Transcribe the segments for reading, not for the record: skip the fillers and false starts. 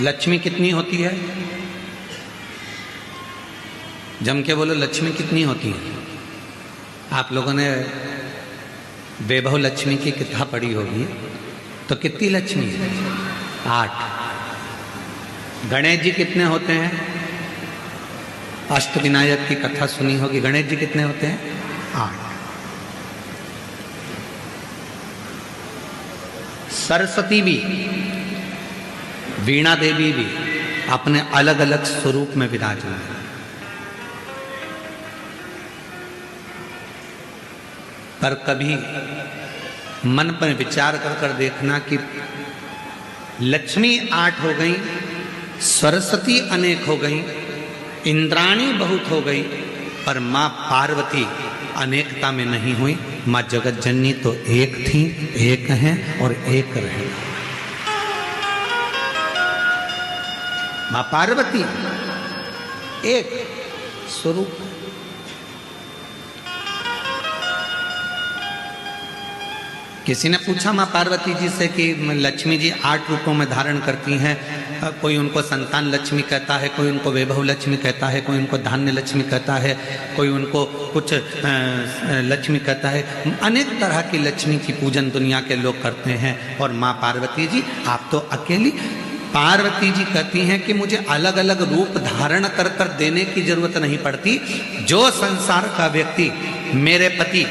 लक्ष्मी कितनी होती है? जम के बोलो, लक्ष्मी कितनी होती है? आप लोगों ने वैभव लक्ष्मी की किताब पढ़ी होगी, तो कितनी लक्ष्मी है? 8। गणेश जी कितने होते हैं? अष्टविनायक की कथा सुनी होगी, गणेश जी कितने होते हैं? 8। सरस्वती भी, वीणा देवी भी अपने अलग अलग स्वरूप में विराजमान है। पर कभी मन पर विचार कर कर देखना कि लक्ष्मी 8 हो गई, सरस्वती अनेक हो गई, इंद्राणी बहुत हो गई, पर मां पार्वती अनेकता में नहीं हुई। मां जगत जननी तो एक थी, एक है और एक रहेगा। मां पार्वती एक स्वरूप। किसी ने पूछा मां पार्वती जी से कि लक्ष्मी जी 8 रूपों में धारण करती हैं, कोई उनको संतान लक्ष्मी कहता है, कोई उनको वैभव लक्ष्मी कहता है, कोई उनको धान्य लक्ष्मी कहता है, कोई उनको कुछ लक्ष्मी कहता है। अनेक तरह की लक्ष्मी की पूजन दुनिया के लोग करते हैं। और मां पार्वती जी आप तो अकेली। पार्वती जी कहती हैं कि मुझे अलग अलग रूप धारण कर कर देने की जरूरत नहीं पड़ती। जो संसार का व्यक्ति मेरे पति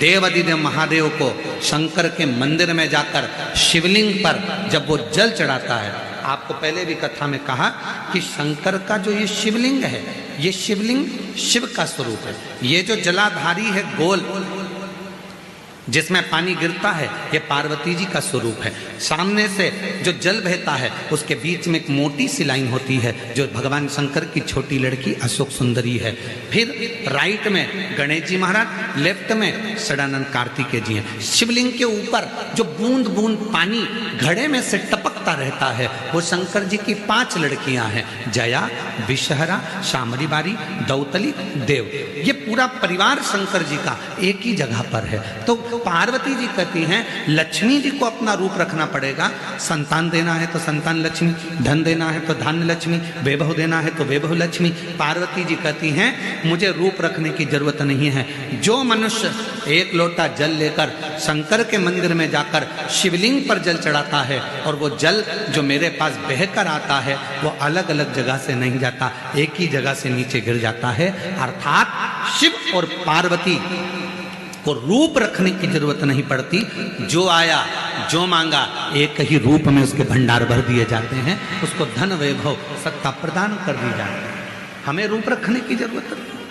देवादिदेव महादेव को शंकर के मंदिर में जाकर शिवलिंग पर जब वो जल चढ़ाता है, आपको पहले भी कथा में कहा कि शंकर का जो ये शिवलिंग है, ये शिवलिंग शिव का स्वरूप है। ये जो जलाधारी है गोल जिसमें पानी गिरता है, ये पार्वती जी का स्वरूप है। सामने से जो जल बहता है उसके बीच में एक मोटी सी लाइन होती है जो भगवान शंकर की छोटी लड़की अशोक सुंदरी है। फिर राइट में गणेश जी महाराज, लेफ्ट में सदानंद कार्तिकेय जी हैं। शिवलिंग के ऊपर जो बूंद बूंद पानी घड़े में से टपकता रहता है वो शंकर जी की 5 लड़कियां हैं, जया, विषहरा, शामरी बारी, दौतली, देव। ये पूरा परिवार शंकर जी का एक ही जगह पर है। तो पार्वती जी कहती हैं लक्ष्मी जी को अपना रूप रखना पड़ेगा। संतान देना है तो संतान लक्ष्मी, धन देना है तो धान्य लक्ष्मी, वैभव देना है तो वैभव लक्ष्मी। पार्वती जी कहती हैं मुझे रूप रखने की जरूरत नहीं है। जो मनुष्य एक लोटा जल लेकर शंकर के मंदिर में जाकर शिवलिंग पर जल चढ़ाता है और वो जल जो मेरे पास बहकर आता है वो अलग अलग जगह से नहीं जाता, एक ही जगह से नीचे गिर जाता है। अर्थात शिव और पार्वती को रूप रखने की जरूरत नहीं पड़ती। जो आया जो मांगा एक ही रूप में उसके भंडार भर दिए जाते हैं, उसको धन वैभव सत्ता प्रदान कर दी जाती है। हमें रूप रखने की जरूरत नहीं।